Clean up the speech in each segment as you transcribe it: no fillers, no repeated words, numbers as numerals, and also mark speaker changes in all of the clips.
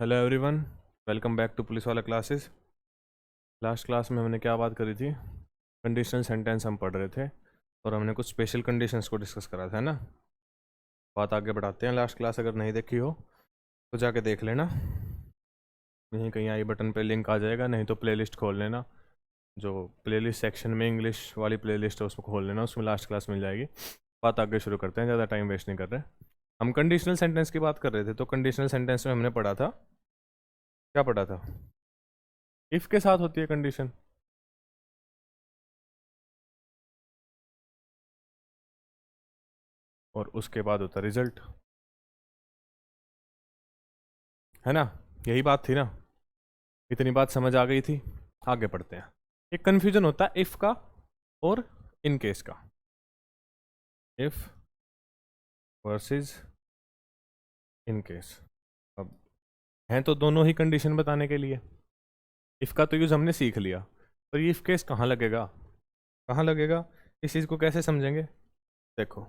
Speaker 1: Hello everyone, welcome back to police वाला classes. Last class में हमने क्या बात करी थी? कंडीशनल सेंटेंस हम पढ़ रहे थे और हमने कुछ स्पेशल कंडीशंस को डिस्कस करा था, है ना। बात आगे बढ़ाते हैं। लास्ट क्लास अगर नहीं देखी हो तो जाके देख लेना, यहीं कहीं आई बटन पे लिंक आ जाएगा, नहीं तो प्लेलिस्ट खोल लेना। जो प्लेलिस्ट सेक्शन में इंग्लिश वाली प्लेलिस्ट है उसको खोल लेना, उसमें लास्ट क्लास मिल जाएगी। बात आगे शुरू करते हैं, ज़्यादा टाइम वेस्ट नहीं कर रहे। हम कंडीशनल सेंटेंस की बात कर रहे थे, तो कंडीशनल सेंटेंस में हमने पढ़ा था, क्या पढ़ा था? इफ़ के साथ होती है कंडीशन, और उसके बाद होता रिजल्ट, है ना। यही बात थी ना, इतनी बात समझ आ गई थी। आगे पढ़ते हैं। एक कन्फ्यूजन होता है इफ का और इन केस का। If versus in case. अब हैं तो दोनों ही कंडीशन बताने के लिए। इफ का तो यूज हमने सीख लिया, पर ये इफ केस कहाँ लगेगा, कहाँ लगेगा, इस चीज़ को कैसे समझेंगे? देखो,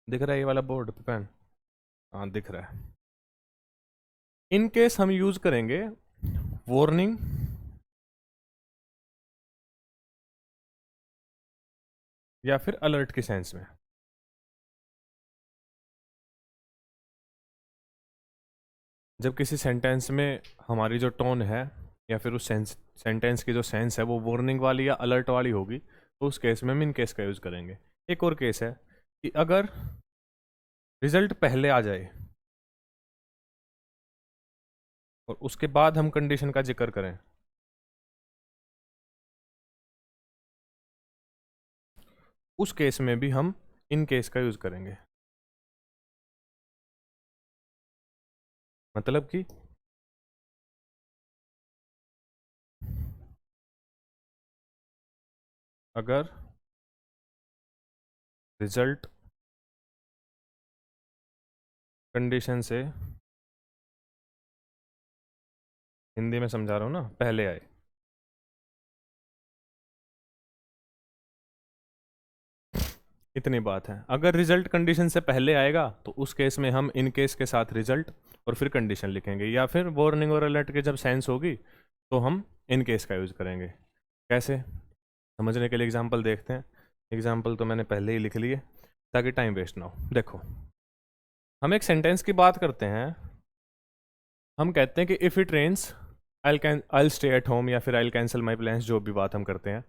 Speaker 1: दिख रहा है ये वाला बोर्ड पे पेन? हाँ दिख रहा है। इन केस हम यूज करेंगे वार्निंग या फिर अलर्ट के सेंस में। जब किसी सेंटेंस में हमारी जो टोन है या फिर उस सेंटेंस की जो सेंस है वो वार्निंग वाली या अलर्ट वाली होगी, तो उस केस में हम इन केस का यूज़ करेंगे। एक और केस है कि अगर रिजल्ट पहले आ जाए और उसके बाद हम कंडीशन का जिक्र करें, उस केस में भी हम इन केस का यूज़ करेंगे। मतलब कि अगर रिजल्ट कंडीशन से, हिंदी में समझा रहा हूँ ना, पहले आए, इतनी बात है। अगर रिजल्ट कंडीशन से पहले आएगा तो उस केस में हम इन केस के साथ रिजल्ट और फिर कंडीशन लिखेंगे, या फिर वार्निंग और अलर्ट के जब सेंस होगी तो हम इन केस का यूज़ करेंगे। कैसे समझने के लिए एग्जांपल देखते हैं। एग्जांपल तो मैंने पहले ही लिख लिए ताकि टाइम वेस्ट ना हो। देखो, हम एक सेंटेंस की बात करते हैं। हम कहते हैं कि if it rains I stay at home, या फिर आई कैंसिल माई प्लान्स, जो भी बात हम करते हैं।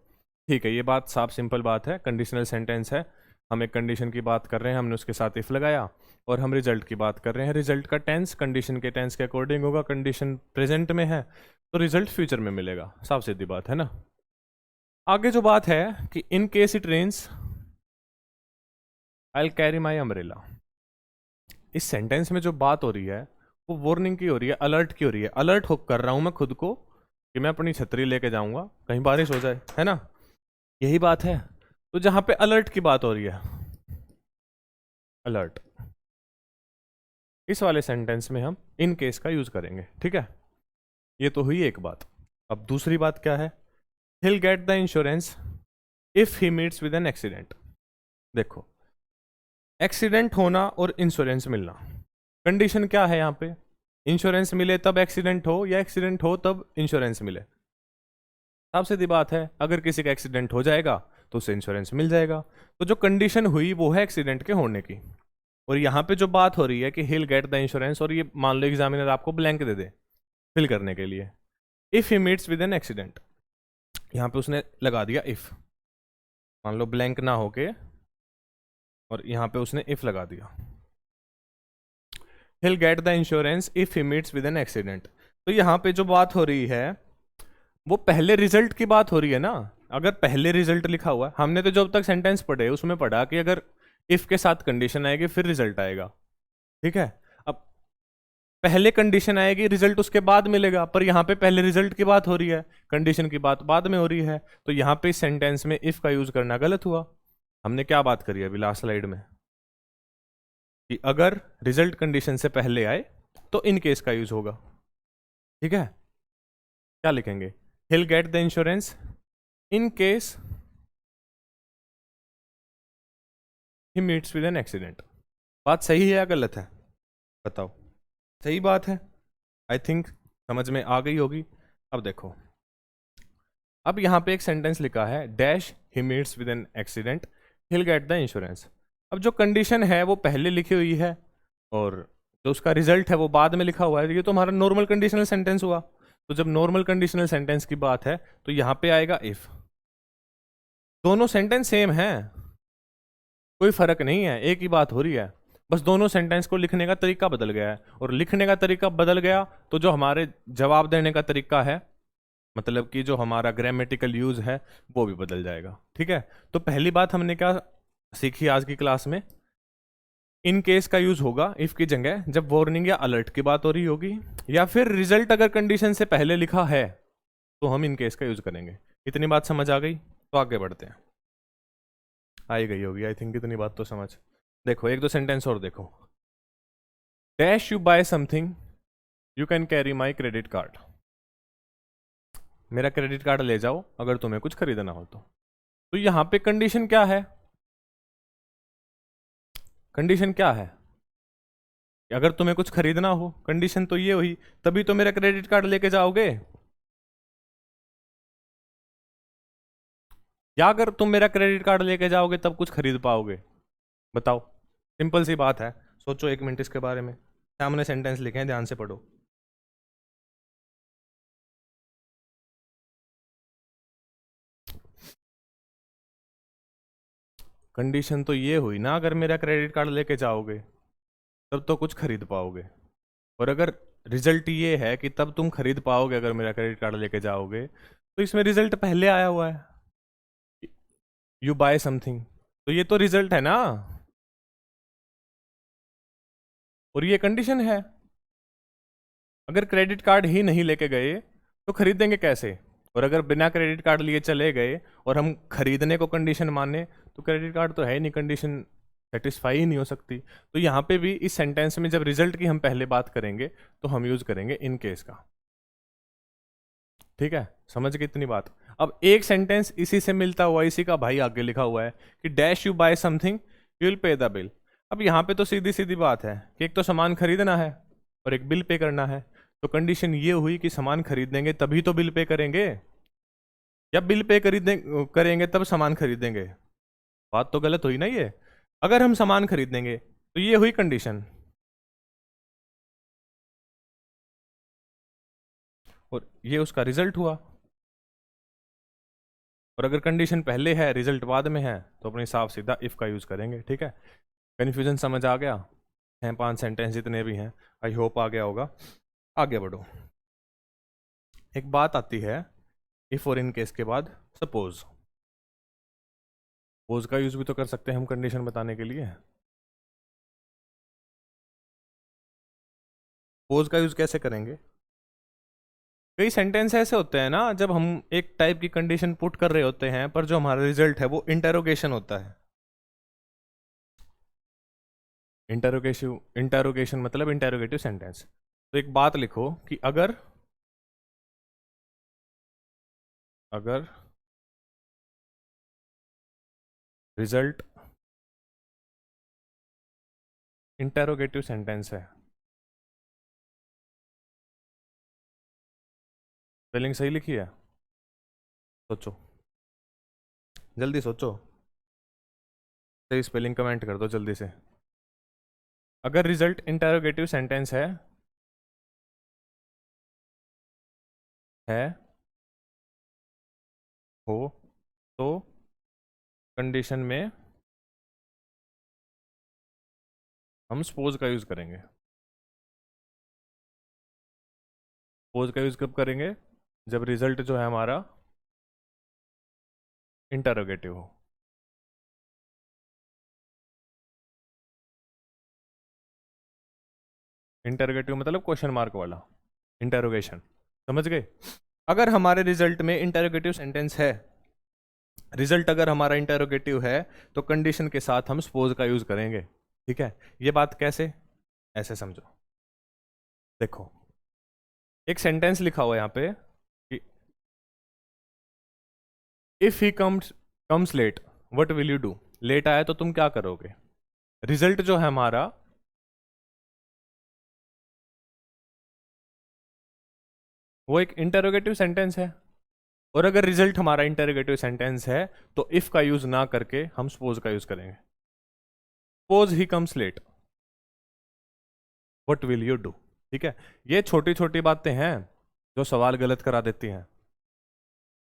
Speaker 1: ठीक है, ये बात साफ सिंपल बात है, कंडीशनल सेंटेंस है। हम एक कंडीशन की बात कर रहे हैं, हमने उसके साथ इफ लगाया, और हम रिजल्ट की बात कर रहे हैं। रिजल्ट का टेंस कंडीशन के टेंस के अकॉर्डिंग होगा। कंडीशन प्रेजेंट में है तो रिजल्ट फ्यूचर में मिलेगा, साफ सीधी बात है ना। आगे जो बात है कि in case it rains I carry my umbrella, इस सेंटेंस में जो बात हो रही है वो वार्निंग की हो रही है, अलर्ट की हो रही है। अलर्ट हो कर रहा हूं मैं खुद को कि मैं अपनी छतरी लेके जाऊंगा, कहीं बारिश हो जाए, है ना। यही बात है। तो जहां पे अलर्ट की बात हो रही है, अलर्ट, इस वाले सेंटेंस में हम इन केस का यूज करेंगे। ठीक है, ये तो हुई एक बात। अब दूसरी बात क्या है? He'll get the insurance if he meets with an accident. देखो, एक्सीडेंट होना और इंश्योरेंस मिलना, कंडीशन क्या है यहाँ पे? इंश्योरेंस मिले तब एक्सीडेंट हो, या एक्सीडेंट हो तब इंश्योरेंस मिले? साफ सीधी बात है, अगर किसी का एक्सीडेंट हो जाएगा तो उसे इंश्योरेंस मिल जाएगा। तो जो कंडीशन हुई वो है एक्सीडेंट के होने की, और यहाँ पे जो बात हो रही है कि हिल गेट द इंश्योरेंस, और ये मान लो एग्जामिनर आपको ब्लैंक दे दे फिल करने के लिए, if he meets with an accident, यहाँ पे उसने लगा दिया इफ, मान लो ब्लैंक ना होके, और यहाँ पे उसने इफ लगा दिया, he'll get the insurance if he meets with an accident. तो यहाँ पे जो बात हो रही है वो पहले रिजल्ट की बात हो रही है ना। अगर पहले रिजल्ट लिखा हुआ है, हमने तो जो अब तक सेंटेंस पढ़े उसमें पढ़ा कि अगर इफ के साथ कंडीशन आएगी फिर रिजल्ट आएगा। ठीक है, अब पहले कंडीशन आएगी, रिजल्ट उसके बाद मिलेगा, पर यहाँ पे पहले रिजल्ट की बात हो रही है, कंडीशन की बात बाद में हो रही है। तो यहाँ पे इस सेंटेंस में इफ का यूज करना गलत हुआ। हमने क्या बात करी अभी लास्ट स्लाइड में, कि अगर रिजल्ट कंडीशन से पहले आए तो इन केस का यूज होगा। ठीक है, क्या लिखेंगे? He'll get the insurance in case he meets with an accident. बात सही है या गलत है? बताओ, सही बात है। आई थिंक समझ में आ गई होगी। अब देखो, अब यहाँ पे एक सेंटेंस लिखा है, dash he meets with an accident hill get the insurance. अब जो कंडीशन है वो पहले लिखी हुई है और जो उसका रिजल्ट है वो बाद में लिखा हुआ है। ये तो हमारा नॉर्मल कंडीशनल सेंटेंस हुआ। तो जब नॉर्मल कंडीशनल सेंटेंस की बात है तो यहाँ पे आएगा इफ। दोनों सेंटेंस सेम हैं, कोई फर्क नहीं है, एक ही बात हो रही है, बस दोनों सेंटेंस को लिखने का तरीका बदल गया है। और लिखने का तरीका बदल गया तो जो हमारे जवाब देने का तरीका है, मतलब कि जो हमारा ग्रामेटिकल यूज है, वो भी बदल जाएगा। ठीक है, तो पहली बात हमने क्या सीखी आज की क्लास में, इन केस का यूज होगा इफ की जगह जब वार्निंग या अलर्ट की बात हो रही होगी, या फिर रिजल्ट अगर कंडीशन से पहले लिखा है तो हम इन केस का यूज करेंगे। इतनी बात समझ आ गई? तो आगे बढ़ते हैं। आई गई होगी आई थिंक इतनी बात तो समझ। देखो एक दो सेंटेंस और देखो। Dash you buy something you can carry my credit card. मेरा क्रेडिट कार्ड ले जाओ अगर तुम्हें कुछ खरीदना हो तो यहां पे कंडीशन क्या है? कंडीशन क्या है कि अगर तुम्हें कुछ खरीदना हो, कंडीशन तो ये हुई, तभी तो मेरा क्रेडिट कार्ड लेके जाओगे। या अगर तुम मेरा क्रेडिट कार्ड लेके जाओगे तब कुछ खरीद पाओगे? बताओ, सिंपल सी बात है। सोचो 1 मिनट इसके बारे में। सामने सेंटेंस लिखे हैं, ध्यान से पढ़ो। कंडीशन तो ये हुई ना, अगर मेरा क्रेडिट कार्ड लेके जाओगे तब तो कुछ खरीद पाओगे। और अगर रिजल्ट ये है कि तब तुम खरीद पाओगे अगर मेरा क्रेडिट कार्ड लेके जाओगे, तो इसमें रिजल्ट पहले आया हुआ है, यू बाय समथिंग, तो ये तो रिजल्ट है ना, और ये कंडीशन है। अगर क्रेडिट कार्ड ही नहीं लेके गए तो खरीदेंगे कैसे? और अगर बिना क्रेडिट कार्ड लिए चले गए और हम खरीदने को कंडीशन माने तो क्रेडिट कार्ड तो है ही नहीं, कंडीशन सेटिस्फाई ही नहीं हो सकती। तो यहाँ पे भी इस सेंटेंस में जब रिजल्ट की हम पहले बात करेंगे तो हम यूज करेंगे इन केस का। ठीक है, समझ गए इतनी बात? अब एक सेंटेंस इसी से मिलता हुआ, इसी का भाई आगे लिखा हुआ है कि dash you buy something you will pay the bill. अब यहाँ पे तो सीधी सीधी बात है कि एक तो सामान खरीदना है और एक बिल पे करना है। तो कंडीशन ये हुई कि सामान खरीदेंगे तभी तो बिल पे करेंगे, या बिल पे करेंगे तब सामान खरीदेंगे? बात तो गलत हुई ना ये। अगर हम सामान खरीदेंगे तो ये हुई कंडीशन, और ये उसका रिजल्ट हुआ। और अगर कंडीशन पहले है रिजल्ट बाद में है तो अपने साफ सीधा इफ का यूज करेंगे। ठीक है, कन्फ्यूजन समझ आ गया? हैं 5 सेंटेंस जितने भी हैं, आई होप आ गया होगा। आगे बढ़ो। एक बात आती है इफ और इन केस के बाद, सपोज। सपोज का यूज भी तो कर सकते हैं हम कंडीशन बताने के लिए। सपोज का यूज कैसे करेंगे? कई सेंटेंस ऐसे होते हैं ना जब हम एक टाइप की कंडीशन पुट कर रहे होते हैं पर जो हमारा रिजल्ट है वो इंटेरोगेशन होता है। इंटेरोगेशन मतलब इंटेरोगेटिव सेंटेंस। तो एक बात लिखो कि अगर अगर रिजल्ट इंटेरोगेटिव सेंटेंस है। स्पेलिंग सही लिखी है? सोचो, जल्दी सोचो, सही स्पेलिंग कमेंट कर दो जल्दी से। अगर रिजल्ट इंटेरोगेटिव सेंटेंस है हो तो कंडीशन में हम सपोज का यूज करेंगे। सपोज का यूज कब करेंगे? जब रिजल्ट जो है हमारा इंटेरोगेटिव हो। इंटेरोगेटिव मतलब क्वेश्चन मार्क वाला इंटेरोगेशन, समझ गए? अगर हमारे रिजल्ट में इंटेरोगेटिव सेंटेंस है, रिजल्ट अगर हमारा इंटेरोगेटिव है, तो कंडीशन के साथ हम सपोज का यूज करेंगे। ठीक है, ये बात कैसे? ऐसे समझो। देखो एक सेंटेंस लिखा हुआ है यहाँ पे कि if he comes late what will you do. Late आया तो तुम क्या करोगे? रिजल्ट जो है हमारा वो एक इंटरोगेटिव सेंटेंस है। और अगर रिजल्ट हमारा इंटरोगेटिव सेंटेंस है तो इफ का यूज ना करके हम सपोज का यूज करेंगे। Suppose he comes late, what will you do. ठीक है, ये छोटी छोटी बातें हैं जो सवाल गलत करा देती हैं।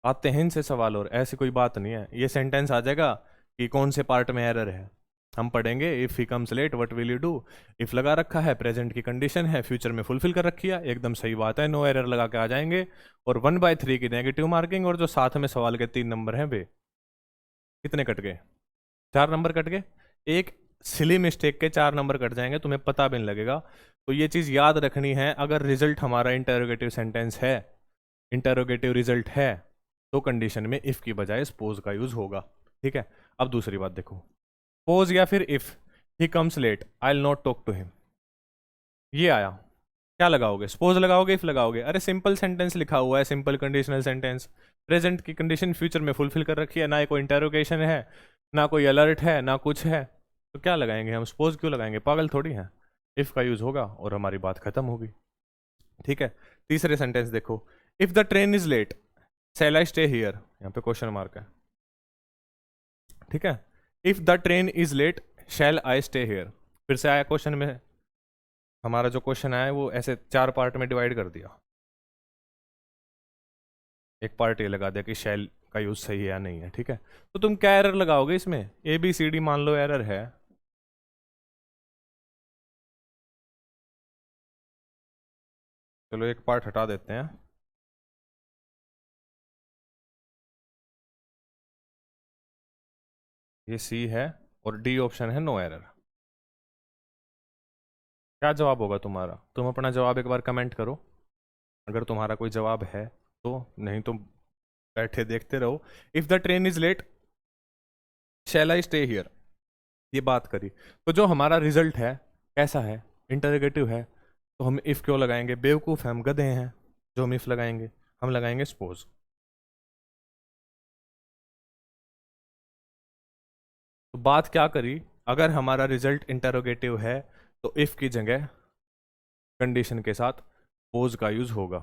Speaker 1: आते हैं इनसे सवाल, और ऐसी कोई बात नहीं है। ये सेंटेंस आ जाएगा कि कौन से पार्ट में एरर है, हम पढ़ेंगे। If he comes late what will you do. If लगा रखा है, प्रेजेंट की कंडीशन है, फ्यूचर में फुलफिल कर रखी है, एकदम सही बात है, नो एरर लगा के आ जाएंगे। और 1/3 की नेगेटिव मार्किंग, और जो साथ में सवाल के 3 नंबर हैं वे कितने कट गए? 4 नंबर कट गए। एक सिली मिस्टेक के 4 नंबर कट जाएंगे, तुम्हें पता भी नहीं लगेगा। तो ये चीज़ याद रखनी है। अगर रिजल्ट हमारा इंटरोगेटिव सेंटेंस है, इंटरोगेटिव रिजल्ट है, तो कंडीशन में इफ की बजाय सपोज का यूज होगा। ठीक है, अब दूसरी बात देखो, सपोज या फिर if he comes late I will not talk to him. ये आया, क्या लगाओगे? सपोज लगाओगे, इफ लगाओगे? अरे सिंपल सेंटेंस लिखा हुआ है, सिंपल कंडीशनल सेंटेंस। प्रेजेंट की कंडीशन फ्यूचर में फुलफिल कर रखी है, ना कोई इंटरोगेशन है, ना कोई अलर्ट है, ना कुछ है, तो क्या लगाएंगे हम? सपोज क्यों लगाएंगे? पागल थोड़ी है। इफ का यूज होगा और हमारी बात खत्म होगी। ठीक है, तीसरे सेंटेंस देखो, if the train is late shall I stay here. यहाँ पे क्वेश्चन मार्क है। ठीक है, if the train is late shall I stay here. फिर से आया क्वेश्चन में, हमारा जो क्वेश्चन आया है वो ऐसे 4 पार्ट में डिवाइड कर दिया। एक पार्ट ये लगा दिया कि शैल का यूज सही है या नहीं है। ठीक है, तो तुम क्या एरर लगाओगे इसमें? ABCD मान लो एरर है, चलो एक पार्ट हटा देते हैं। ये C है और D ऑप्शन है नो एरर। क्या जवाब होगा तुम्हारा? तुम अपना जवाब एक बार कमेंट करो, अगर तुम्हारा कोई जवाब है तो। नहीं तो बैठे देखते रहो। If the train is late shall I stay here, ये बात करी। तो जो हमारा रिजल्ट है कैसा है? इंटरोगेटिव है। तो हम इफ क्यों लगाएंगे? बेवकूफ़ है हम, गधे हैं जो हम इफ लगाएंगे। हम लगाएंगे सपोज। तो बात क्या करी? अगर हमारा रिजल्ट इंटरोगेटिव है तो इफ की जगह कंडीशन के साथ पोज का यूज होगा।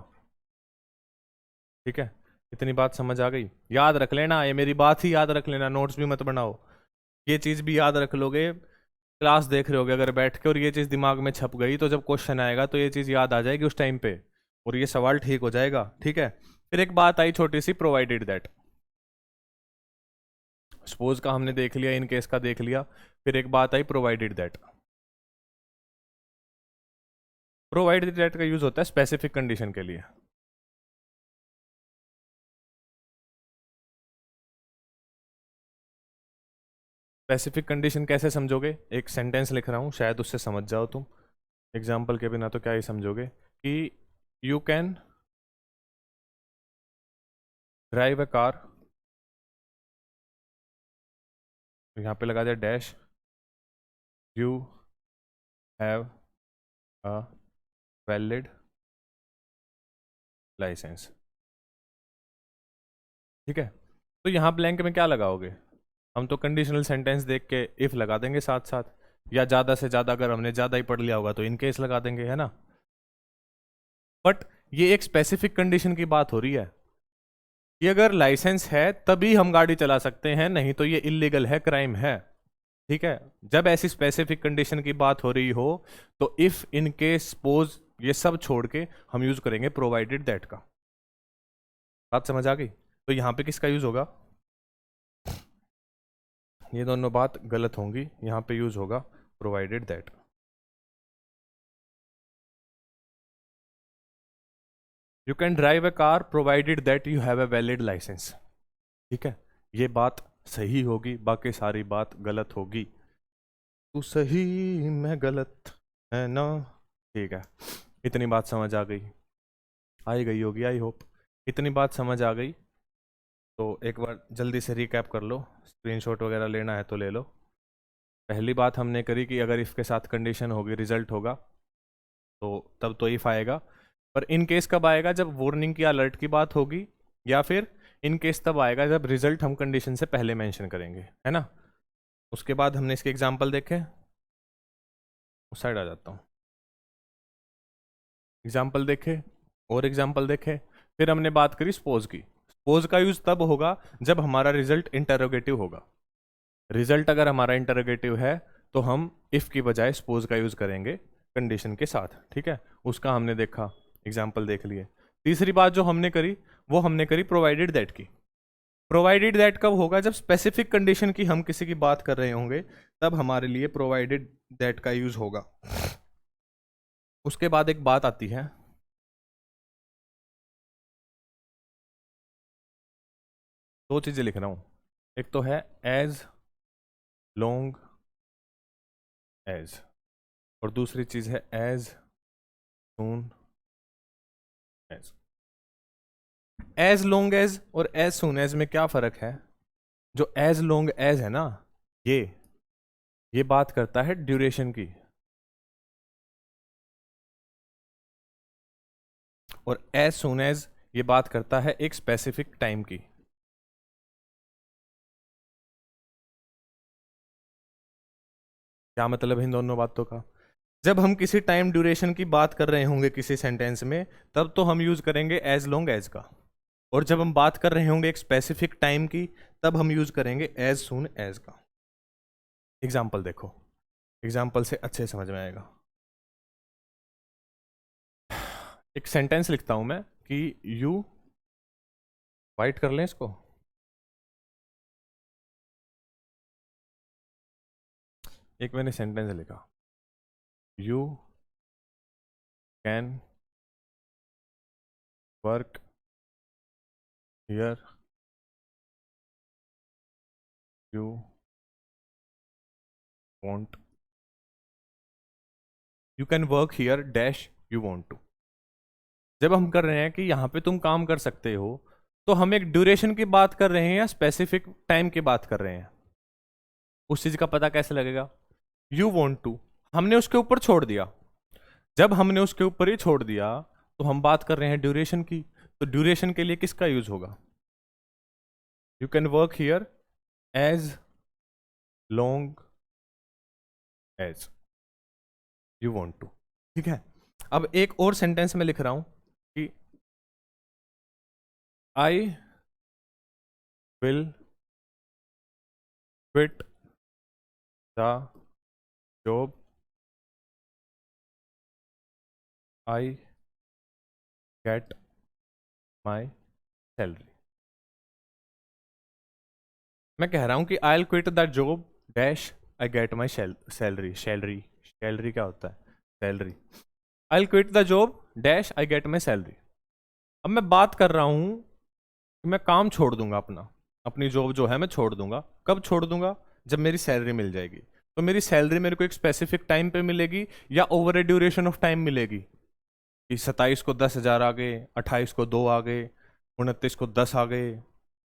Speaker 1: ठीक है, इतनी बात समझ आ गई? याद रख लेना, ये मेरी बात ही याद रख लेना, नोट्स भी मत बनाओ। ये चीज़ भी याद रख लोगे, क्लास देख रहे होगे अगर बैठ के, और ये चीज़ दिमाग में छप गई तो जब क्वेश्चन आएगा तो ये चीज़ याद आ जाएगी उस टाइम पे, और ये सवाल ठीक हो जाएगा। ठीक है, फिर एक बात आई छोटी सी, प्रोवाइडेड दैट। सपोज का हमने देख लिया, इन केस का देख लिया, फिर एक बात आई प्रोवाइडेड दैट। प्रोवाइडेड दैट का यूज होता है स्पेसिफिक कंडीशन के लिए। स्पेसिफिक कंडीशन कैसे समझोगे? एक सेंटेंस लिख रहा हूं, शायद उससे समझ जाओ तुम। एग्जाम्पल के बिना तो क्या ही समझोगे कि you can drive a car, यहाँ पे लगा दिया dash, you have a valid licence. ठीक है, तो यहाँ ब्लैंक में क्या लगाओगे? हम तो कंडीशनल सेंटेंस देख के इफ लगा देंगे साथ साथ, या ज़्यादा से ज़्यादा अगर हमने ज़्यादा ही पढ़ लिया होगा तो इन केस लगा देंगे, है ना। बट ये एक स्पेसिफिक कंडीशन की बात हो रही है कि अगर लाइसेंस है तभी हम गाड़ी चला सकते हैं, नहीं तो ये इलीगल है, क्राइम है। ठीक है, जब ऐसी स्पेसिफिक कंडीशन की बात हो रही हो तो इफ, इन केस, सपोज, ये सब छोड़ के हम यूज करेंगे प्रोवाइडेड दैट का। बात समझ आ गई? तो यहां पे किसका यूज होगा? ये दोनों बात गलत होंगी, यहां पे यूज होगा provided that. You can drive a car provided that you have a valid licence. ठीक है, ये बात सही होगी, बाकी सारी बात गलत होगी। तू सही मैं गलत, है ना। ठीक है, इतनी बात समझ आ गई? गई होगी आई होप। इतनी बात समझ आ गई तो एक बार जल्दी से रिकैप कर लो, स्क्रीनशॉट वगैरह लेना है तो ले लो। पहली बात हमने करी कि अगर इफ के साथ कंडीशन होगी, रिजल्ट होगा, तो तब तो इफ आएगा। पर इन केस कब आएगा? जब वार्निंग की, अलर्ट की बात होगी, या फिर इन केस तब आएगा जब रिजल्ट हम कंडीशन से पहले मेंशन करेंगे, है ना। उसके बाद हमने इसके एग्जाम्पल देखे, उस साइड आ जाता हूँ। एग्जाम्पल देखे और एग्जाम्पल देखे, फिर हमने बात करी सपोज की। सपोज का यूज तब होगा जब हमारा रिजल्ट इंटरोगेटिव होगा। रिजल्ट अगर हमारा इंटरोगेटिव है तो हम इफ की बजाय सपोज का यूज करेंगे कंडीशन के साथ, ठीक है। उसका हमने देखा, एग्जाम्पल देख लिए। तीसरी बात जो हमने करी वो हमने करी प्रोवाइडेड दैट की। प्रोवाइडेड दैट कब होगा? जब स्पेसिफिक कंडीशन की हम किसी की बात कर रहे होंगे, तब हमारे लिए प्रोवाइडेड दैट का यूज होगा। उसके बाद एक बात आती है, दो चीजें लिख रहा हूं। एक तो है एज लॉन्ग एज, और दूसरी चीज है as soon as. As long as और एज सून एज में क्या फर्क है? जो एज लॉन्ग एज है ना, ये बात करता है ड्यूरेशन की, और एज सून एज ये बात करता है एक स्पेसिफिक टाइम की। क्या मतलब है इन दोनों बातों का? जब हम किसी टाइम ड्यूरेशन की बात कर रहे होंगे किसी सेंटेंस में, तब तो हम यूज करेंगे एज लॉन्ग एज का। और जब हम बात कर रहे होंगे एक स्पेसिफिक टाइम की, तब हम यूज करेंगे एज सून एज का। एग्जाम्पल देखो, एग्जाम्पल से अच्छे समझ में आएगा। एक सेंटेंस लिखता हूं मैं कि यू, वाइट कर लें इसको। एक मैंने सेंटेंस लिखा, you can work here, you want, you can work here dash you want to. जब हम कर रहे हैं कि यहाँ पे तुम काम कर सकते हो, तो हम एक ड्यूरेशन की बात कर रहे हैं या स्पेसिफिक टाइम की बात कर रहे हैं? उस चीज का पता कैसे लगेगा? यू वॉन्ट टू हमने उसके ऊपर छोड़ दिया। जब हमने उसके ऊपर ही छोड़ दिया, तो हम बात कर रहे हैं ड्यूरेशन की। तो ड्यूरेशन के लिए किसका यूज होगा? You can work here as long as you want to, ठीक है। अब एक और सेंटेंस में लिख रहा हूं कि I will quit the job I get my salary. मैं कह रहा हूं कि I will quit the job dash I get my salary. Salary, salary क्या होता है? Salary. I will quit the job dash I get my salary. अब मैं बात कर रहा हूं कि मैं काम छोड़ दूंगा अपना, अपनी जॉब जो है मैं छोड़ दूंगा। कब छोड़ दूंगा? जब मेरी सैलरी मिल जाएगी। तो मेरी सैलरी मेरे को एक स्पेसिफिक टाइम पे मिलेगी या over A duration of time मिलेगी? कि 27 को 10,000 आ गए, 28 को 2 आ गए, 29 को 10 आ गए,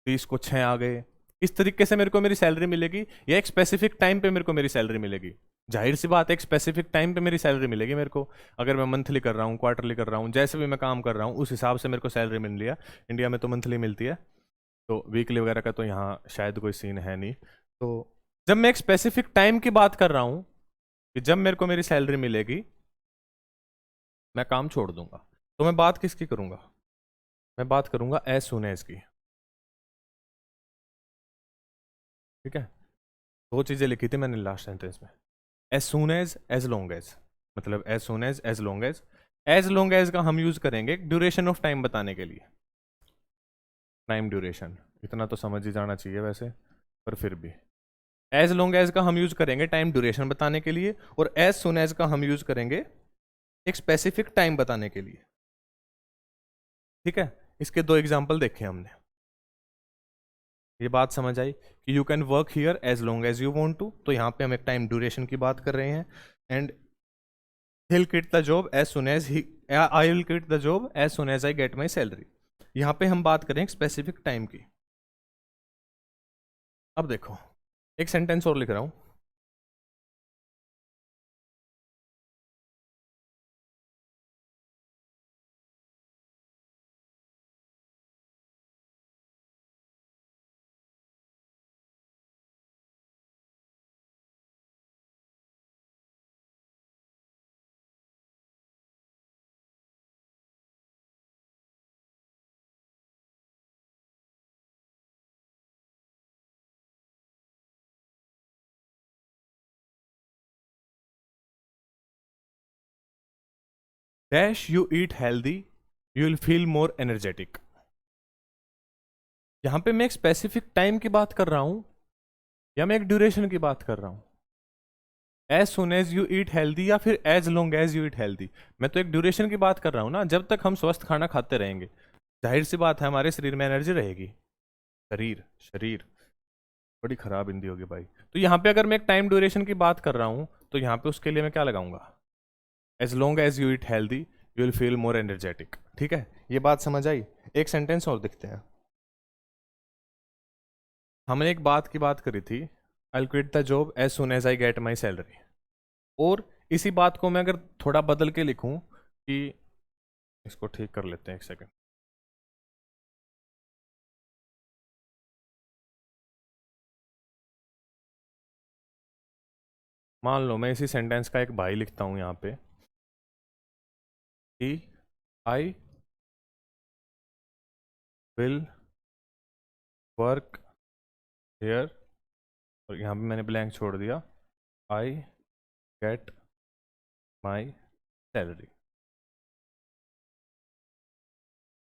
Speaker 1: 30 को 6 आ गए। इस तरीके से मेरे को मेरी सैलरी मिलेगी, या एक स्पेसिफिक टाइम पे मेरे को मेरी सैलरी मिलेगी? जाहिर सी बात है, एक स्पेसिफिक टाइम पे मेरी सैलरी मिलेगी मेरे को। अगर मैं मंथली कर रहा हूँ, क्वार्टरली कर रहा हूँ, जैसे भी मैं काम कर रहा हूँ उस हिसाब से मेरे को सैलरी मिल रही है। इंडिया में तो मंथली मिलती है, तो वीकली वगैरह का तो यहाँ शायद कोई सीन है नहीं। तो जब मैं एक स्पेसिफिक टाइम की बात कर रहा हूँ कि जब मेरे को मेरी सैलरी मिलेगी, मैं काम छोड़ दूंगा, तो मैं बात किसकी करूंगा? मैं बात करूंगा एज सुन एज की, ठीक है। दो चीजें लिखी थी मैंने लास्ट सेंटेंस में, as soon as long as. मतलब as soon as long as. As long as का हम यूज करेंगे ड्यूरेशन ऑफ टाइम बताने के लिए। टाइम ड्यूरेशन इतना तो समझ ही जाना चाहिए वैसे, पर फिर भी एज लॉन्ग एज का हम यूज करेंगे टाइम ड्यूरेशन बताने के लिए, और एज सुन एज का हम यूज करेंगे एक स्पेसिफिक टाइम बताने के लिए, ठीक है। इसके दो एग्जाम्पल देखे हमने। ये बात समझ आई कि you can work here as long as you want to, तो यहाँ पे हम एक टाइम ड्यूरेशन की बात कर रहे हैं। And he'll quit the job as soon as he I will quit the job as soon as I get my salary। यहाँ पे हम बात करें स्पेसिफिक टाइम की। अब देखो, एक सेंटेंस और लिख रहा हूं। Dash you eat healthy you will feel more energetic. यहां पे मैं एक स्पेसिफिक टाइम की बात कर रहा हूं या मैं एक ड्यूरेशन की बात कर रहा हूं? As soon as you eat healthy या फिर as long as you eat healthy? मैं तो एक ड्यूरेशन की बात कर रहा हूं ना। जब तक हम स्वस्थ खाना खाते रहेंगे, जाहिर सी बात है हमारे शरीर में एनर्जी रहेगी। शरीर शरीर बड़ी खराब हिंदी होगी भाई। तो यहाँ पे अगर मैं एक टाइम ड्यूरेशन की बात कर रहा हूँ तो यहाँ पे उसके लिए मैं क्या लगाऊंगा? As long as you eat healthy you will feel more energetic. ठीक है, ये बात समझ आई? एक सेंटेंस और दिखते हैं। हमने एक बात की बात करी थी, I quit the job as soon as I get my salary. और इसी बात को मैं अगर थोड़ा बदल के लिखूं कि, इसको ठीक कर लेते हैं एक सेकेंड। मान लो मैं इसी सेंटेंस का एक भाई लिखता हूं यहाँ पे कि आई विल वर्क हेयर, और यहाँ पे मैंने ब्लैंक छोड़ दिया, आई get my salary.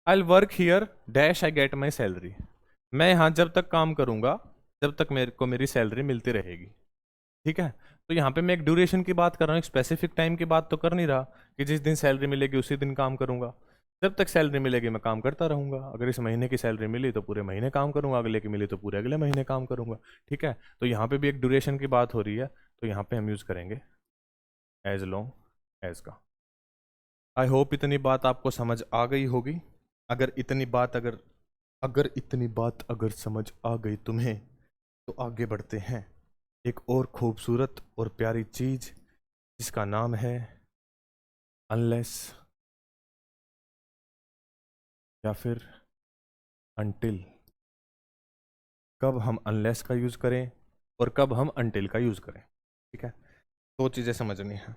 Speaker 1: I work here dash I get my salary. मैं यहाँ जब तक काम करूँगा जब तक मेरे को मेरी सैलरी मिलती रहेगी। ठीक है, तो यहाँ पे मैं एक ड्यूरेशन की बात कर रहा हूँ, एक स्पेसिफिक टाइम की बात तो कर नहीं रहा कि जिस दिन सैलरी मिलेगी उसी दिन काम करूँगा। जब तक सैलरी मिलेगी मैं काम करता रहूँगा। अगर इस महीने की सैलरी मिली तो पूरे महीने काम करूँगा, अगले की मिली तो पूरे अगले महीने काम करूँगा। ठीक है, तो यहाँ पे भी एक ड्यूरेशन की बात हो रही है, तो यहाँ पे हम यूज़ करेंगे एज लॉन्ग एज का। आई होप इतनी बात आपको समझ आ गई होगी। अगर इतनी बात अगर समझ आ गई तुम्हें तो आगे बढ़ते हैं एक और खूबसूरत और प्यारी चीज जिसका नाम है अनलेस या फिर अनटिल। कब हम अनलेस का यूज करें और कब हम अनटिल का यूज करें। ठीक है, दो चीजें समझनी है।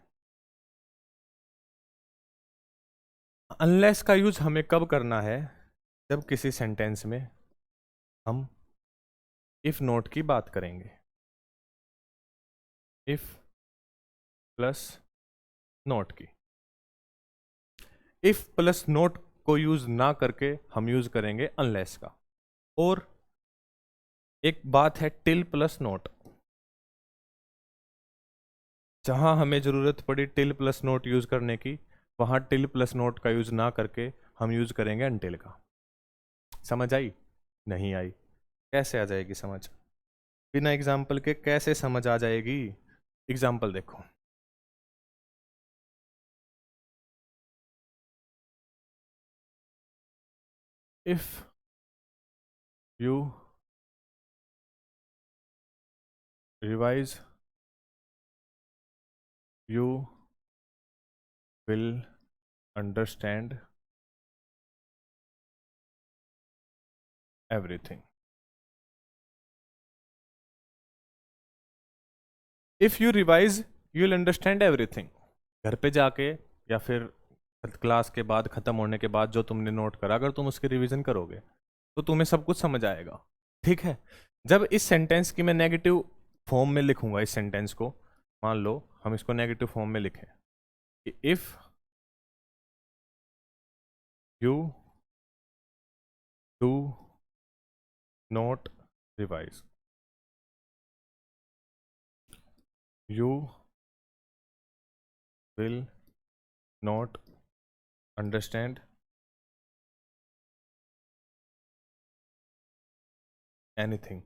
Speaker 1: अनलेस का यूज हमें कब करना है? जब किसी सेंटेंस में हम इफ नोट की बात करेंगे। इफ प्लस नोट की। इफ प्लस नोट को यूज ना करके हम यूज करेंगे अनलेस का। और एक बात है टिल प्लस नोट, जहां हमें जरूरत पड़ी टिल प्लस नोट यूज करने की, वहां टिल प्लस नोट का यूज ना करके हम यूज करेंगे अनटिल का। समझ आई? नहीं आई? कैसे आ जाएगी समझ? बिना एग्जाम्पल के कैसे समझ आ जाएगी? एग्जाम्पल देखो। If you revise you will understand everything. If you revise you will understand everything. घर पे जाके या फिर क्लास के बाद खत्म होने के बाद जो तुमने नोट करा, अगर तुम उसकी रिवीजन करोगे तो तुम्हें सब कुछ समझ आएगा। ठीक है, जब इस सेंटेंस की मैं नेगेटिव फॉर्म में लिखूंगा, इस सेंटेंस को मान लो हम इसको नेगेटिव फॉर्म में लिखें कि if you do not revise you will not understand anything.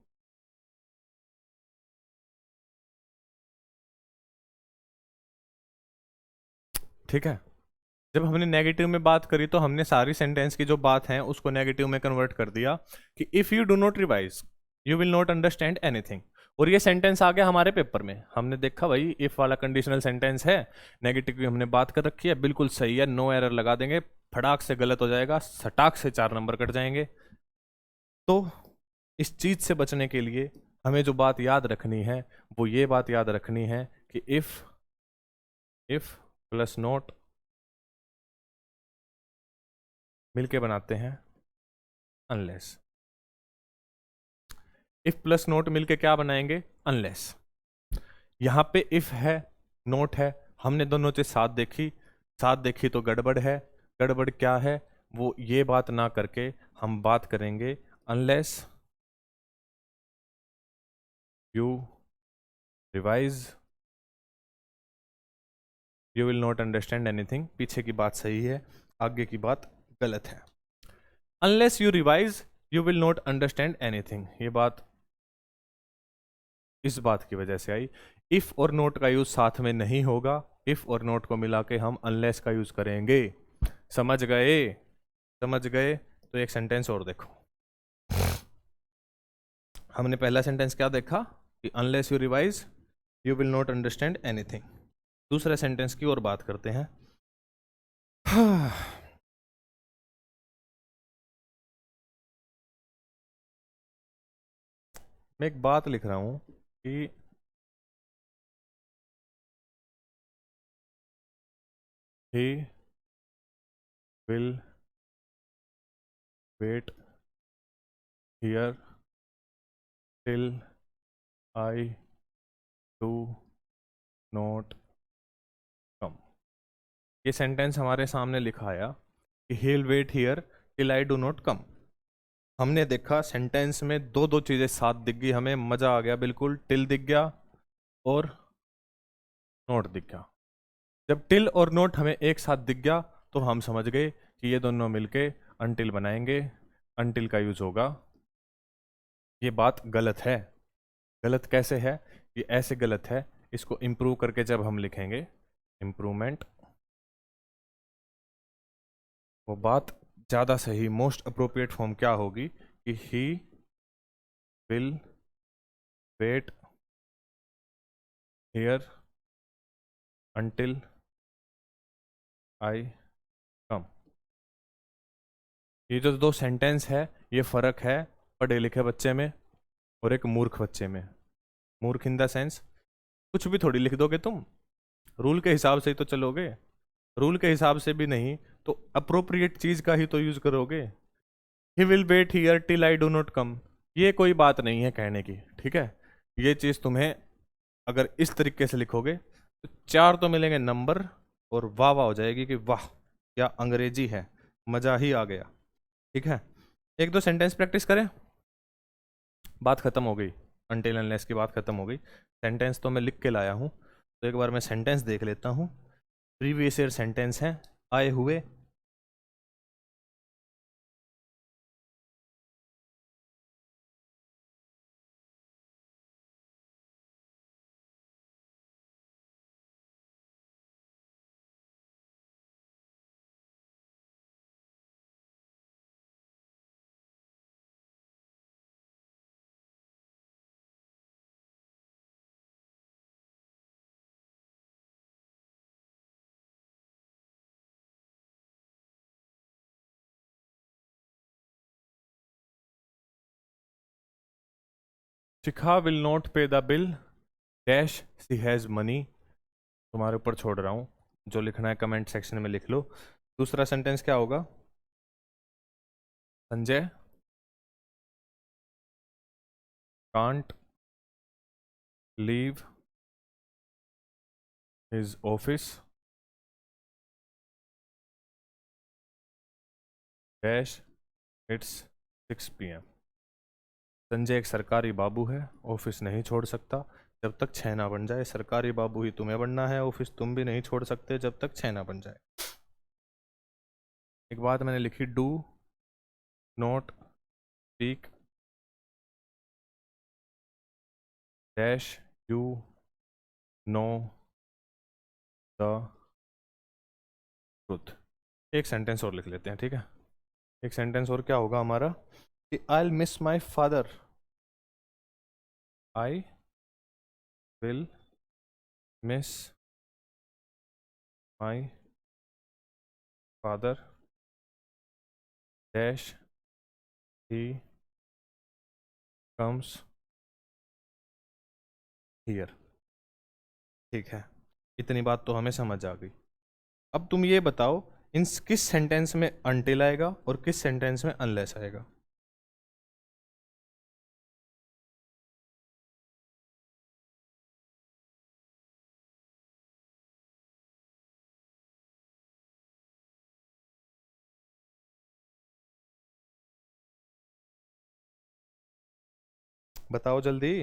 Speaker 1: ठीक है, जब हमने नेगेटिव में बात करी तो हमने सारी सेंटेंस की जो बात है उसको नेगेटिव में कन्वर्ट कर दिया कि if you do not revise you will not understand anything. और ये सेंटेंस आ गया हमारे पेपर में, हमने देखा भाई इफ वाला कंडीशनल सेंटेंस है, नेगेटिव की हमने बात कर रखी है, बिल्कुल सही है, नो एरर लगा देंगे, फटाक से गलत हो जाएगा, सटाक से 4 नंबर कट जाएंगे। तो इस चीज से बचने के लिए हमें जो बात याद रखनी है वो ये बात याद रखनी है कि इफ प्लस नोट मिलके बनाते हैं अनलेस। इफ प्लस नोट मिलके क्या बनाएंगे? अनलेस। यहां पे इफ है, नोट है, हमने दोनों चीज साथ देखी, साथ देखी तो गड़बड़ है। गड़बड़ क्या है, वो ये बात ना करके हम बात करेंगे unless you revise you will not understand anything. पीछे की बात सही है, आगे की बात गलत है। Unless you revise you will not understand anything, ये बात इस बात की वजह से आई। इफ और नोट का यूज साथ में नहीं होगा, इफ और नोट को मिला के हम अनलेस का यूज करेंगे। समझ गए? समझ गए? तो एक सेंटेंस और देखो। हमने पहला सेंटेंस क्या देखा कि unless you revise you will not understand anything. दूसरे सेंटेंस की और बात करते हैं। मैं एक बात लिख रहा हूं कि he will wait here till I do not come। ये सेंटेंस हमारे सामने लिखा आया कि he'll wait here till I do not come। हमने देखा सेंटेंस में दो दो चीजें साथ दिख गई, हमें मजा आ गया बिल्कुल। टिल दिख गया और नोट दिख गया। जब टिल और नोट हमें एक साथ दिख गया तो हम समझ गए कि ये दोनों मिलके अनटिल बनाएंगे, अनटिल का यूज होगा। ये बात गलत है। गलत कैसे है? ये ऐसे गलत है, इसको इम्प्रूव करके जब हम लिखेंगे इम्प्रूवमेंट, वो बात ज़्यादा सही, मोस्ट अप्रोप्रिएट फॉर्म क्या होगी कि he will wait here until I come. ये जो दो सेंटेंस है, ये फर्क है पढ़े लिखे बच्चे में और एक मूर्ख बच्चे में। मूर्ख इन द सेंस कुछ भी थोड़ी लिख दोगे तुम, रूल के हिसाब से ही तो चलोगे। रूल के हिसाब से भी नहीं तो अप्रोप्रिएट चीज का ही तो यूज करोगे। He will wait here till I do not come, ये कोई बात नहीं है कहने की, ठीक है। ये चीज तुम्हें अगर इस तरीके से लिखोगे तो चार तो मिलेंगे नंबर और वाह वाह हो जाएगी कि वाह क्या अंग्रेजी है, मजा ही आ गया। ठीक है, एक दो सेंटेंस प्रैक्टिस करें। बात खत्म हो गई, अनटिल अनलेस की बात खत्म हो गई। सेंटेंस तो मैं लिख के लाया हूँ, तो एक बार मैं सेंटेंस देख लेता हूँ। प्रीवियस ईयर सेंटेंस है, आए हुए। Shikha will not pay the bill dash she has money. तुम्हारे ऊपर छोड़ रहा हूँ, जो लिखना है कमेंट सेक्शन में लिख लो। दूसरा सेंटेंस क्या होगा? Sanjay can't leave his office dash it's 6 PM। Sanjay एक सरकारी बाबू है, ऑफिस नहीं छोड़ सकता जब तक 6 ना बन जाए। सरकारी बाबू ही तुम्हें बनना है, ऑफिस तुम भी नहीं छोड़ सकते जब तक 6 ना बन जाए। एक बात मैंने लिखी, do not speak dash you know the truth. एक सेंटेंस और लिख लेते हैं, ठीक है। एक सेंटेंस और क्या होगा हमारा कि I miss my father, I will miss my father dash he comes here. ठीक है, इतनी बात तो हमें समझ आ गई। अब तुम ये बताओ, इन किस सेंटेंस में अनटिल आएगा और किस सेंटेंस में अनलेस आएगा? बताओ जल्दी।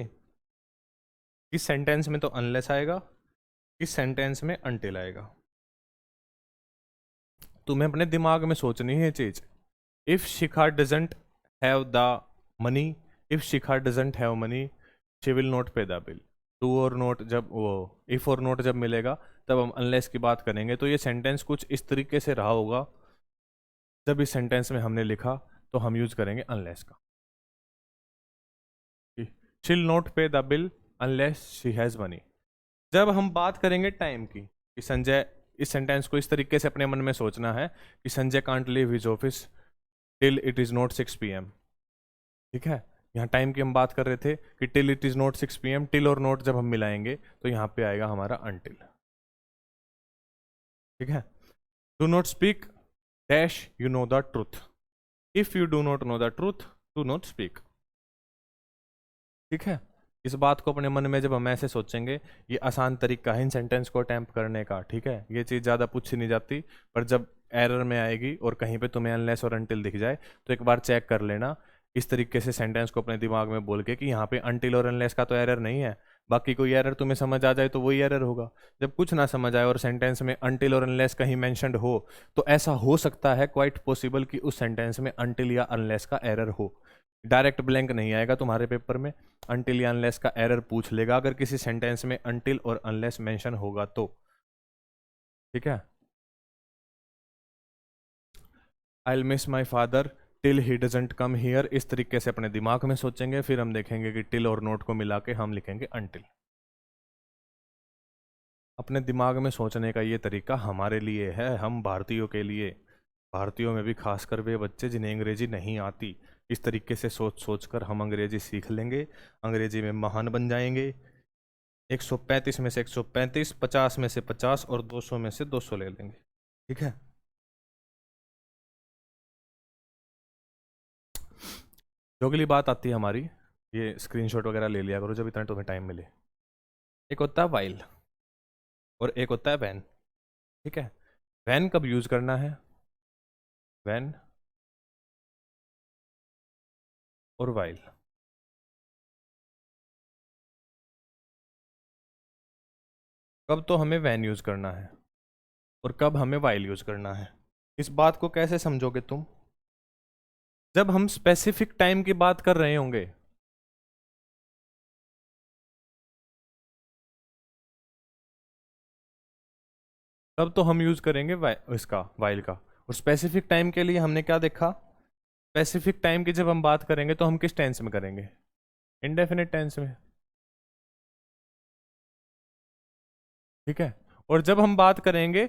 Speaker 1: किस सेंटेंस में तो अनलेस आएगा, किस सेंटेंस में अनटिल आएगा? तुम्हें अपने दिमाग में सोचनी है ये चीज। If Shikha doesn't have the money, if Shikha doesn't have money she will not pay the bill. To और नोट जब वो इफ और नोट जब मिलेगा तब हम अनलेस की बात करेंगे। तो ये सेंटेंस कुछ इस तरीके से रहा होगा। जब इस सेंटेंस में हमने लिखा तो हम यूज करेंगे अनलेस का। शील not pay the bill unless she has money. जब हम बात करेंगे टाइम की कि संजय, इस सेंटेंस को इस तरीके से अपने मन में सोचना है कि Sanjay can't leave his office till it is not 6 PM। ठीक है, यहाँ टाइम की हम बात कर रहे थे कि till it is not 6 PM। Till और नॉट जब हम मिलाएंगे तो यहाँ पे आएगा हमारा अनटिल। ठीक है, do not speak dash you know the truth. If you do not know the truth do not speak. ठीक है, इस बात को अपने मन में जब हम ऐसे सोचेंगे, ये आसान तरीका है इन सेंटेंस को अटेम्प्ट करने का। ठीक है, ये चीज़ ज़्यादा पूछी नहीं जाती, पर जब एरर में आएगी और कहीं पे तुम्हें अनलेस और अनटिल दिख जाए तो एक बार चेक कर लेना इस तरीके से सेंटेंस को अपने दिमाग में बोल के कि यहाँ पे अनटिल और अनलेस का तो एरर नहीं है। बाकी कोई एरर तुम्हें समझ आ जाए तो वही एरर होगा। जब कुछ ना समझ आए और सेंटेंस में अनटिल और अनलेस कहीं मैंशनड हो तो ऐसा हो सकता है, क्वाइट पॉसिबल, कि उस सेंटेंस में अनटिल या अनलेस का एरर हो। डायरेक्ट ब्लैंक नहीं आएगा तुम्हारे पेपर में, अनटिल या अनलेस का एरर पूछ लेगा अगर किसी सेंटेंस में अनटिल और अनलेस मेंशन होगा तो। ठीक है, I will miss my father till he doesn't come here. इस तरीके से अपने दिमाग में सोचेंगे, फिर हम देखेंगे कि टिल और नोट को मिला के हम लिखेंगे अनटिल। अपने दिमाग में सोचने का ये तरीका हमारे लिए है, हम भारतीयों के लिए। भारतीयों में भी खासकर वे बच्चे जिन्हें अंग्रेजी नहीं आती, इस तरीके से सोच सोच कर हम अंग्रेजी सीख लेंगे, अंग्रेजी में महान बन जाएंगे। 135 में से 135, 50 में से 50 और 200 में से 200 ले लेंगे। ठीक है, जो अगली बात आती है हमारी, ये स्क्रीनशॉट वगैरह ले लिया करो जब इतना तुम्हें टाइम मिले। एक होता है वाइल और एक होता है वैन। ठीक है, वैन कब यूज करना है? वैन और वाइल। कब तो हमें वैन यूज करना है और कब हमें वाइल यूज करना है। इस बात को कैसे समझोगे तुम? जब हम स्पेसिफिक टाइम की बात कर रहे होंगे तब तो हम यूज करेंगे इसका वाइल का। और स्पेसिफिक टाइम के लिए हमने क्या देखा? स्पेसिफिक टाइम की जब हम बात करेंगे तो हम किस टेंस में करेंगे? इंडेफिनिट टेंस में। ठीक है, और जब हम बात करेंगे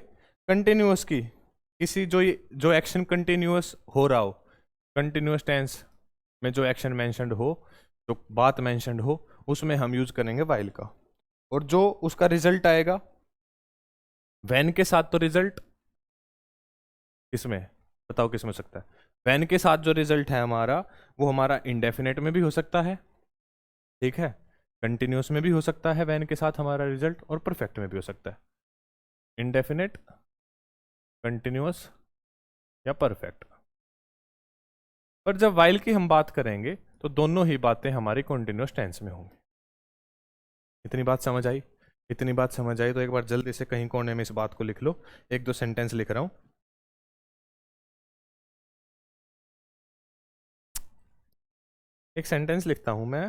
Speaker 1: कंटिन्यूअस की, किसी जो एक्शन कंटिन्यूअस हो रहा हो, कंटिन्यूअस टेंस में जो एक्शन मेंशन्ड हो, जो बात मेंशन्ड हो, उसमें हम यूज करेंगे वाइल का। और जो उसका रिजल्ट आएगा वैन के साथ, तो रिजल्ट किसमें, बताओ किसमें हो सकता है? वैन के साथ जो रिजल्ट है हमारा, वो हमारा इंडेफिनेट में भी हो सकता है। ठीक है, कंटिन्यूअस में भी हो सकता है वैन के साथ हमारा रिजल्ट, और परफेक्ट में भी हो सकता है। इंडेफिनेट, कंटिन्यूअस या परफेक्ट। पर जब वाइल की हम बात करेंगे तो दोनों ही बातें हमारी कॉन्टिन्यूअस टेंस में होंगी। इतनी बात समझ आई? इतनी बात समझ आई तो एक बार जल्दी से कहीं कोने में इस बात को लिख लो। एक दो सेंटेंस लिख रहा हूं। एक सेंटेंस लिखता हूं मैं।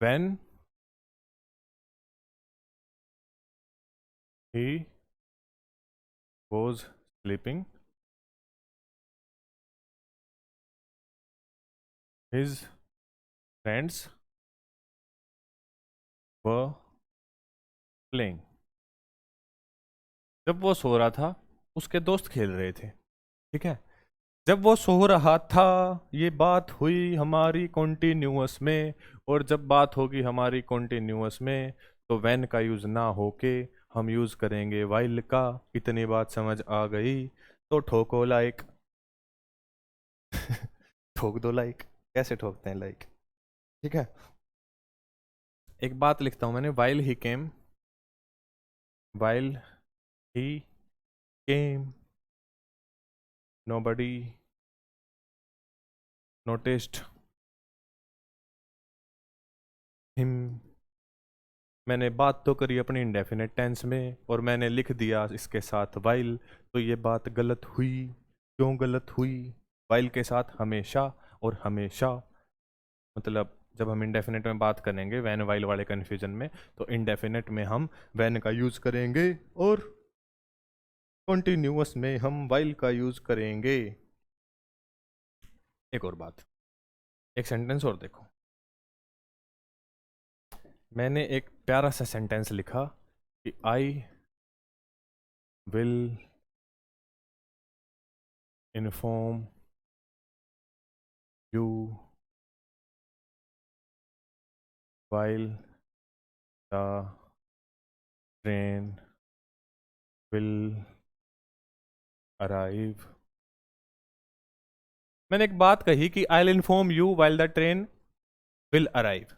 Speaker 1: When he was sleeping, his friends were playing। जब वो सो रहा था उसके दोस्त खेल रहे थे। ठीक है, जब वो सो रहा था, ये बात हुई हमारी कॉन्टिन्यूअस में, और जब बात होगी हमारी कॉन्टिन्यूअस में तो वैन का यूज ना होके हम यूज करेंगे वाइल का। इतनी बात समझ आ गई तो ठोको लाइक। ठोक दो लाइक। कैसे ठोकते हैं लाइक? ठीक है, एक बात लिखता हूं मैंने, while he came, while he came nobody noticed him. मैंने बात तो करी अपनी इंडेफिनेट टेंस में और मैंने लिख दिया इसके साथ वाइल, तो ये बात गलत हुई। क्यों गलत हुई? वाइल के साथ हमेशा और हमेशा, मतलब जब हम इंडेफिनेट में बात करेंगे वैन वाइल वाले कन्फ्यूजन में, तो इंडेफिनेट में हम वैन का यूज करेंगे और कॉन्टिन्यूअस में हम वाइल का यूज करेंगे। एक और बात, एक सेंटेंस और देखो। मैंने एक प्यारा सा सेंटेंस लिखा कि I will inform you while the train will arrive। मैंने एक बात कही कि I'll inform you while the train will arrive।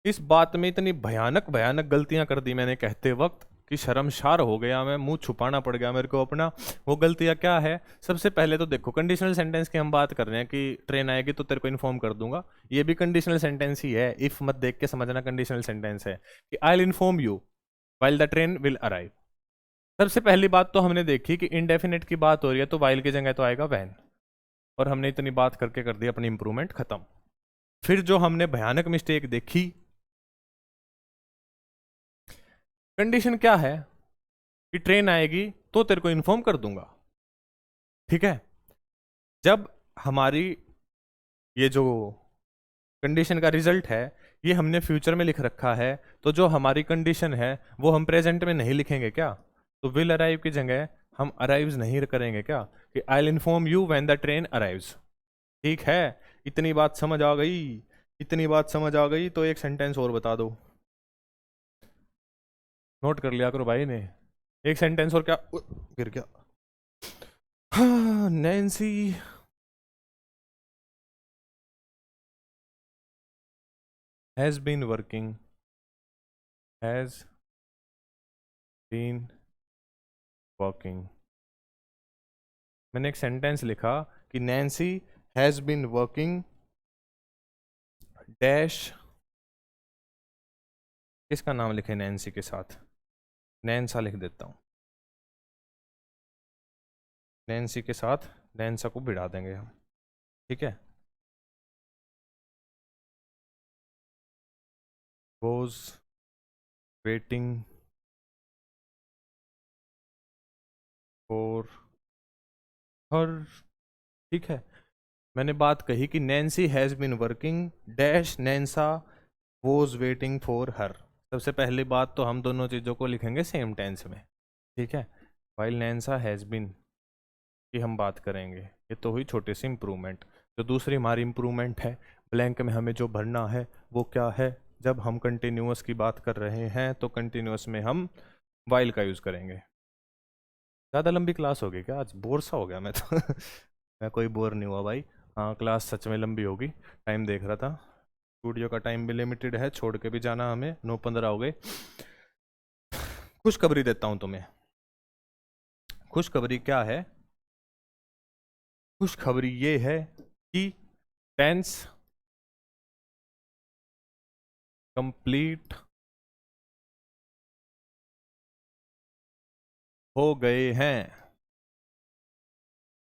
Speaker 1: इस बात में इतनी भयानक भयानक गलतियां कर दी मैंने कहते वक्त कि शर्मशार हो गया मैं, मुंह छुपाना पड़ गया मेरे को अपना। वो गलतियां क्या है? सबसे पहले तो देखो, कंडीशनल सेंटेंस की हम बात कर रहे हैं कि ट्रेन आएगी तो तेरे को इन्फॉर्म कर दूंगा, ये भी कंडीशनल सेंटेंस ही है। इफ मत देख के समझना, कंडीशनल सेंटेंस है कि I will inform you while the train will arrive. सबसे पहली बात तो हमने देखी कि इनडेफिनेट की बात हो रही है तो वाइल की जगह तो आएगा वैन, और हमने इतनी बात करके कर दी अपनी इंप्रूवमेंट खत्म। फिर जो हमने भयानक मिस्टेक देखी, कंडीशन क्या है कि ट्रेन आएगी तो तेरे को इन्फॉर्म कर दूंगा, ठीक है। जब हमारी ये जो कंडीशन का रिजल्ट है ये हमने फ्यूचर में लिख रखा है, तो जो हमारी कंडीशन है वो हम प्रेजेंट में नहीं लिखेंगे क्या? तो विल अराइव की जगह हम अराइव्स नहीं करेंगे क्या, कि I will inform you when the train arrives. ठीक है, इतनी बात समझ आ गई? इतनी बात समझ आ गई तो एक सेंटेंस और बता दो, नोट कर लिया करो भाई ने। एक सेंटेंस और क्या गिर गया। हाँ, नैन्सी has been working मैंने एक सेंटेंस लिखा कि Nancy has been working dash, किसका नाम लिखे नैन्सी के साथ? नैन्सा लिख देता हूं, नैन्सी के साथ नैन्सा को भिड़ा देंगे हम, ठीक है। was waiting for her, ठीक है। मैंने बात कही कि Nancy has been working dash Nancy was waiting for her. सबसे पहली बात तो हम दोनों चीज़ों को लिखेंगे सेम टेंस में, ठीक है। वाइल नैन्सा हैज़ बीन की हम बात करेंगे, ये तो हुई छोटी सी इम्प्रूवमेंट। जो दूसरी हमारी इम्प्रूवमेंट है, ब्लैंक में हमें जो भरना है वो क्या है? जब हम कंटिन्यूअस की बात कर रहे हैं तो कंटिन्यूअस में हम वाइल का यूज़ करेंगे। ज़्यादा लंबी क्लास हो गई क्या आज? बोर सा हो गया मैं तो मैं कोई बोर नहीं हुआ भाई। हाँ, क्लास सच में लंबी होगी, टाइम देख रहा था, स्टूडियो का टाइम भी लिमिटेड है, छोड़ के भी जाना हमें, 9:15 हो गए। खुशखबरी देता हूं तुम्हें। खुशखबरी क्या है? खुशखबरी ये है कि टेंस कंप्लीट हो गए हैं।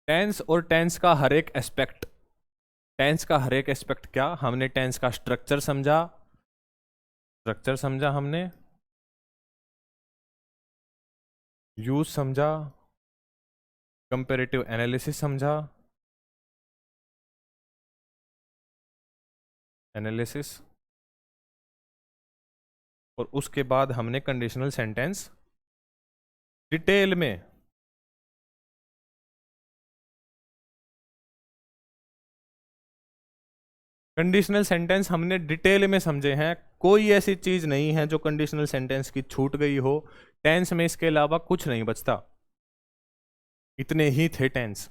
Speaker 1: टेंस और टेंस का हर एक एस्पेक्ट, टेंस का हर एक एस्पेक्ट क्या? हमने टेंस का स्ट्रक्चर समझा, स्ट्रक्चर समझा हमने, यूज समझा, कंपैरेटिव एनालिसिस समझा, एनालिसिस, और उसके बाद हमने कंडीशनल सेंटेंस डिटेल में, कंडीशनल सेंटेंस हमने डिटेल में समझे हैं। कोई ऐसी चीज नहीं है जो कंडीशनल सेंटेंस की छूट गई हो। टेंस में इसके अलावा कुछ नहीं बचता, इतने ही थे टेंस।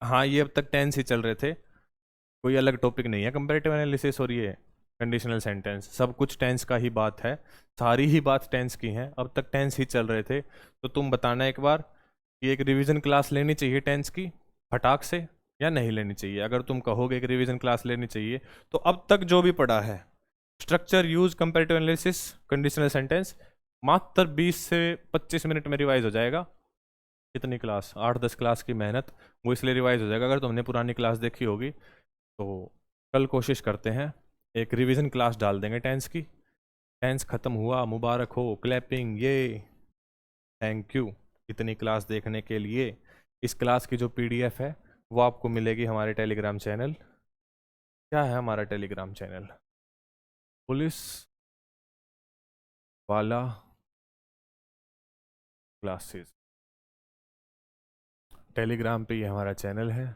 Speaker 1: हाँ, ये अब तक टेंस ही चल रहे थे, कोई अलग टॉपिक नहीं है। कंपैरेटिव एनालिसिस और ये कंडीशनल सेंटेंस सब कुछ टेंस का ही बात है, सारी ही बात टेंस की है, अब तक टेंस ही चल रहे थे। तो तुम बताना एक बार कि एक रिवीजन क्लास लेनी चाहिए टेंस की फटाक से, या नहीं लेनी चाहिए? अगर तुम कहोगे कि रिवीजन क्लास लेनी चाहिए, तो अब तक जो भी पढ़ा है, structure, use, comparative analysis, conditional sentence, मात्र 20 से 25 मिनट में रिवाइज हो जाएगा। कितनी क्लास, 8-10 क्लास की मेहनत, वो इसलिए रिवाइज हो जाएगा। अगर तुमने पुरानी क्लास देखी होगी तो कल कोशिश करते हैं एक रिवीजन क्लास डाल देंगे टेंस की। टेंस ख़त्म हुआ, मुबारक हो, क्लैपिंग, ये, थैंक यू इतनी क्लास देखने के लिए। इस क्लास की जो पीडीएफ है वो आपको मिलेगी हमारे टेलीग्राम चैनल। क्या है हमारा टेलीग्राम चैनल? पुलिस वाला क्लासेस, टेलीग्राम पे ये हमारा चैनल है।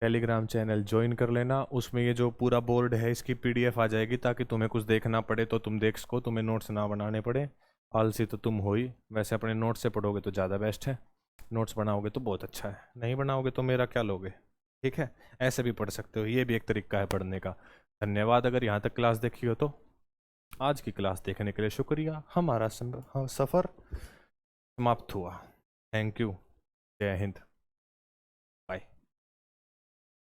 Speaker 1: टेलीग्राम चैनल ज्वाइन कर लेना, उसमें ये जो पूरा बोर्ड है इसकी पीडीएफ आ जाएगी, ताकि तुम्हें कुछ देखना पड़े तो तुम देख सको, तुम्हें नोट्स ना बनाने पड़े। आलसी तो तुम हो ही, वैसे अपने नोट्स से पढ़ोगे तो ज़्यादा बेस्ट है, नोट्स बनाओगे तो बहुत अच्छा है, नहीं बनाओगे तो मेरा क्या लोगे? ठीक है, ऐसे भी पढ़ सकते हो, ये भी एक तरीका है पढ़ने का। धन्यवाद अगर यहाँ तक क्लास देखी हो तो। आज की क्लास देखने के लिए शुक्रिया। हमारा सफ़र समाप्त हुआ। Thank you. जय हिंद।